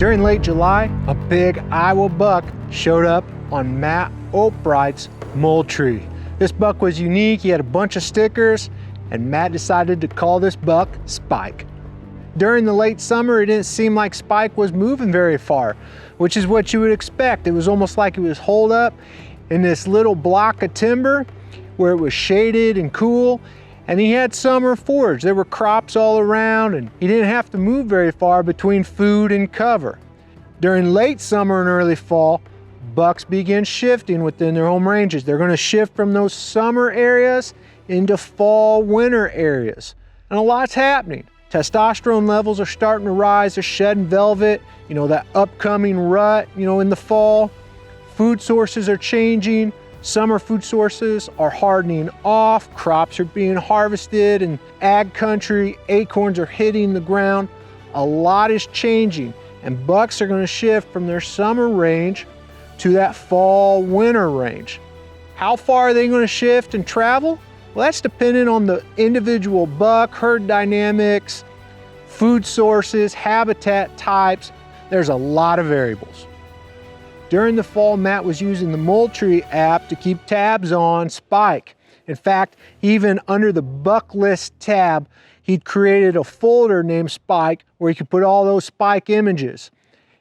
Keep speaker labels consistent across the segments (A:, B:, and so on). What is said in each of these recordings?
A: During late July, a big Iowa buck showed up on Matt Obright's Moultrie. This buck was unique, he had a bunch of stickers, and Matt decided to call this buck Spike. During the late summer, it didn't seem like Spike was moving very far, which is what you would expect. It was almost like he was holed up in this little block of timber where it was shaded and cool, and he had summer forage. There were crops all around, and he didn't have to move very far between food and cover. During late summer and early fall, bucks begin shifting within their home ranges. They're going to shift from those summer areas into fall, winter areas. And a lot's happening. Testosterone levels are starting to rise. They're shedding velvet, that upcoming rut, in the fall. Food sources are changing. Summer food sources are hardening off. Crops are being harvested in ag country. Acorns are hitting the ground. A lot is changing, and bucks are going to shift from their summer range to that fall, winter range. How far are they going to shift and travel? Well, that's dependent on the individual buck, herd dynamics, food sources, habitat types. There's a lot of variables. During the fall, Matt was using the Moultrie app to keep tabs on Spike. In fact, even under the buck list tab, he'd created a folder named Spike where he could put all those Spike images,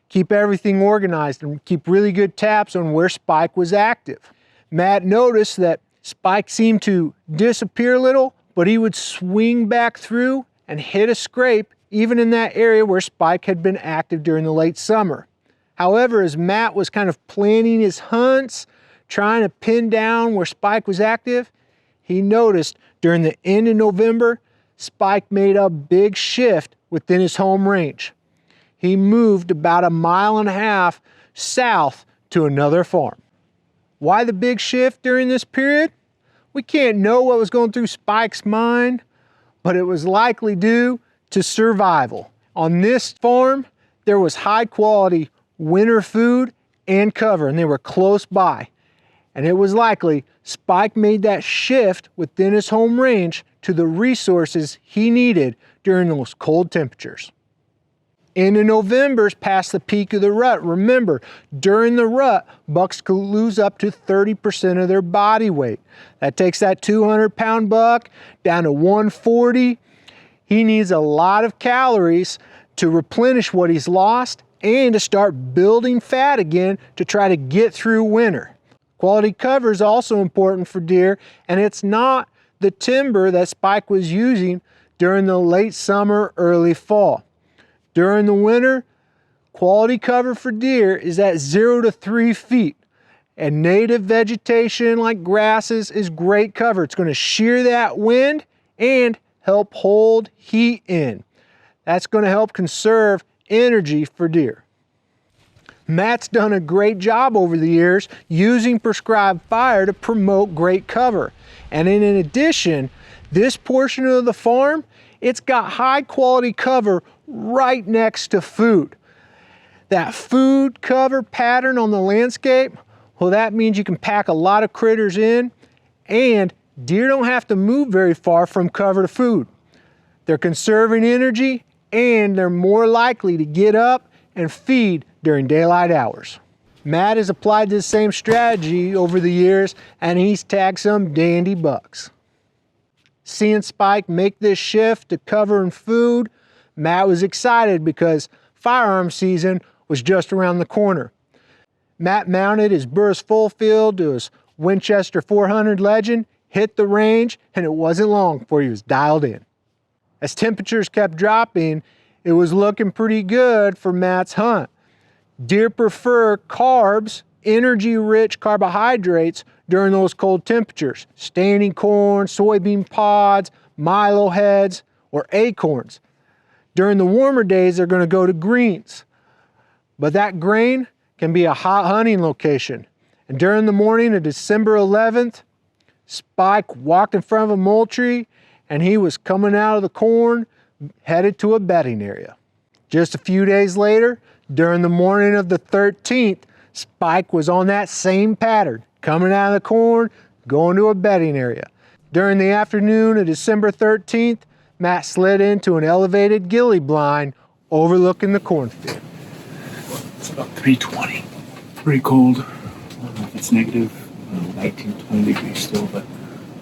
A: keep everything organized, and keep really good tabs on where Spike was active. Matt noticed that Spike seemed to disappear a little, but he would swing back through and hit a scrape even in that area where Spike had been active during the late summer. However, as Matt was kind of planning his hunts, trying to pin down where Spike was active, he noticed during the end of November, Spike made a big shift within his home range. He moved about 1.5 miles south to another farm. Why the big shift during this period? We can't know what was going through Spike's mind, but it was likely due to survival. On this farm, there was high quality winter food and cover, and they were close by. And it was likely Spike made that shift within his home range to the resources he needed during those cold temperatures. Into November's past the peak of the rut. Remember, during the rut, bucks could lose up to 30% of their body weight. That takes that 200-pound buck down to 140. He needs a lot of calories to replenish what he's lost and to start building fat again to try to get through winter. Quality cover is also important for deer, and it's not the timber that Spike was using during the late summer, early fall. During the winter, quality cover for deer is at 0 to 3 feet. And native vegetation like grasses is great cover. It's going to shear that wind and help hold heat in. That's going to help conserve energy for deer. Matt's done a great job over the years using prescribed fire to promote great cover. And in addition, this portion of the farm, it's got high quality cover right next to food. That food cover pattern on the landscape, well, that means you can pack a lot of critters in, and deer don't have to move very far from cover to food. They're conserving energy, and they're more likely to get up and feed during daylight hours. Matt has applied this same strategy over the years, and he's tagged some dandy bucks. Seeing Spike make this shift to cover and food, Matt was excited because firearm season was just around the corner. Matt mounted his Burris Fullfield to his Winchester 400 Legend, hit the range, and it wasn't long before he was dialed in. As temperatures kept dropping, it was looking pretty good for Matt's hunt. Deer prefer carbs, energy-rich carbohydrates during those cold temperatures. Standing corn, soybean pods, milo heads, or acorns. During the warmer days, they're going to go to greens. But that grain can be a hot hunting location. And during the morning of December 11th, Spike walked in front of a Moultrie, and he was coming out of the corn, headed to a bedding area. Just a few days later, during the morning of the 13th, Spike was on that same pattern, coming out of the corn, going to a bedding area. During the afternoon of December 13th, Matt slid into an elevated ghillie blind overlooking the cornfield.
B: It's about 3:20. Pretty cold. I don't know if it's negative 19, 20 degrees still, but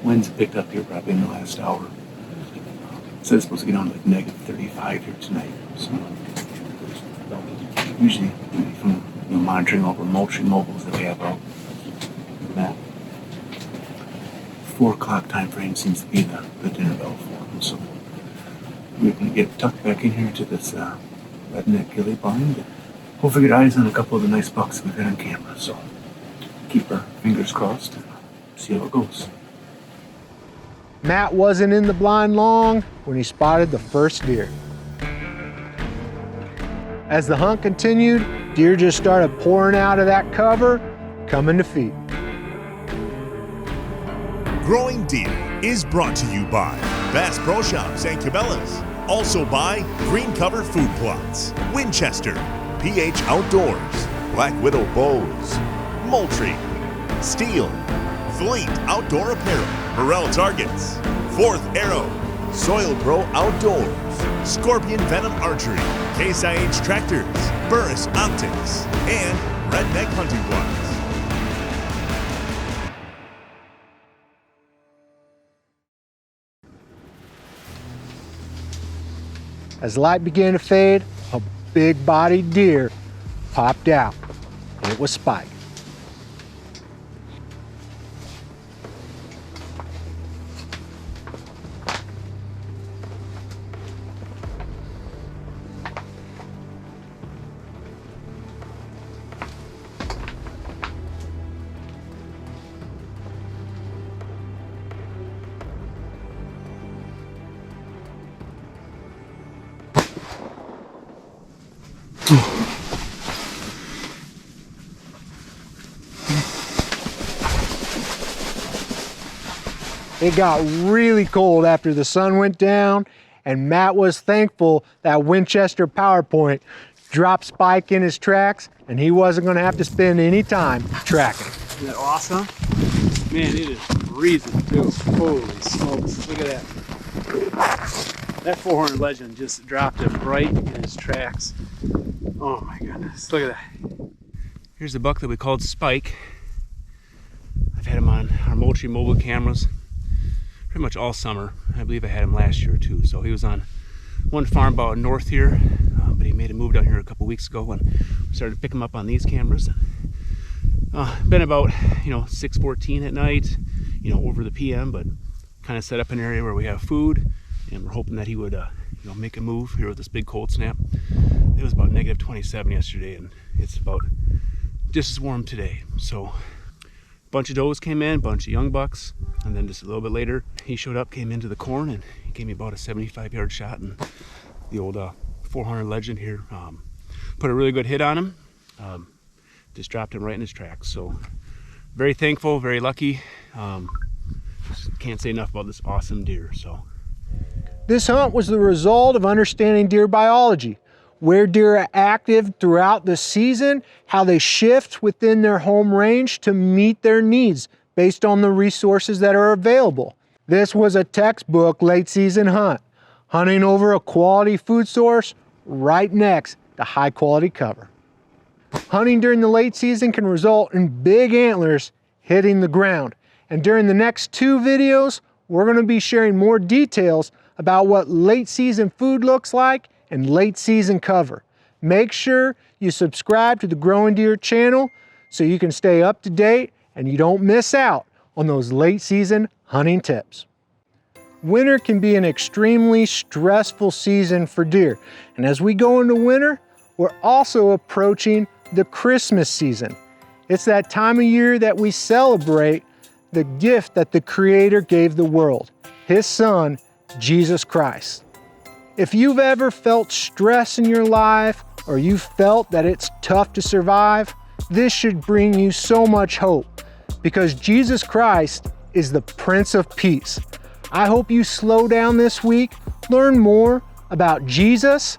B: winds picked up here probably in the last hour. It says it's supposed to get down to like negative 35 here tonight. So usually from monitoring all the mulching mobiles that we have out, that 4 o'clock time frame seems to be the dinner bell for them. So we're going to get tucked back in here to this redneck ghillie barn. Hopefully get eyes on a couple of the nice bucks we've got on camera. So keep our fingers crossed and see how it goes.
A: Matt wasn't in the blind long when he spotted the first deer. As the hunt continued, deer just started pouring out of that cover, coming to feed.
C: Growing Deer is brought to you by Bass Pro Shops and Cabela's. Also by Green Cover Food Plots, Winchester, PH Outdoors, Black Widow Bows, Moultrie, Steel, Fleet Outdoor Apparel, Morel Targets, Fourth Arrow, Soil Pro Outdoors, Scorpion Venom Archery, Case IH Tractors, Burris Optics, and Redneck Hunting Blocks.
A: As light began to fade, a big-bodied deer popped out, and it was Spike. It got really cold after the sun went down, and Matt was thankful that Winchester PowerPoint dropped Spike in his tracks, and he wasn't going to have to spend any time tracking.
D: Isn't that awesome? Man, it is freezing too. Holy smokes, look at that. That 400 Legend just dropped him right in his tracks. Oh my goodness, look at that. Here's the buck that we called Spike. I've had him on our Moultrie mobile cameras pretty much all summer. I believe I had him last year too. So he was on one farm about north here, but he made a move down here a couple weeks ago and we started to pick him up on these cameras. Been about 6:14 at night, over the PM, but kind of set up an area where we have food, and we're hoping that he would make a move here with this big cold snap. It was about negative 27 yesterday, and it's about just as warm today. So a bunch of does came in, a bunch of young bucks, and then just a little bit later he showed up, came into the corn, and he gave me about a 75-yard shot, and the old 400 Legend here put a really good hit on him. Just dropped him right in his tracks. So very thankful, very lucky. Just can't say enough about this awesome deer. So
A: this hunt was the result of understanding deer biology, where deer are active throughout the season, how they shift within their home range to meet their needs based on the resources that are available. This was a textbook late season hunt, hunting over a quality food source right next to high quality cover. Hunting during the late season can result in big antlers hitting the ground. And during the next 2 videos, we're going to be sharing more details about what late season food looks like and late season cover. Make sure you subscribe to the Growing Deer channel so you can stay up to date and you don't miss out on those late season hunting tips. Winter can be an extremely stressful season for deer. And as we go into winter, we're also approaching the Christmas season. It's that time of year that we celebrate the gift that the Creator gave the world, His Son, Jesus Christ. If you've ever felt stress in your life, or you felt that it's tough to survive, this should bring you so much hope, because Jesus Christ is the Prince of Peace. I hope you slow down this week, learn more about Jesus,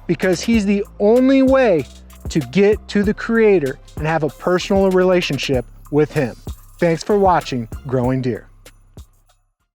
A: because He's the only way to get to the Creator and have a personal relationship with Him. Thanks for watching Growing Deer.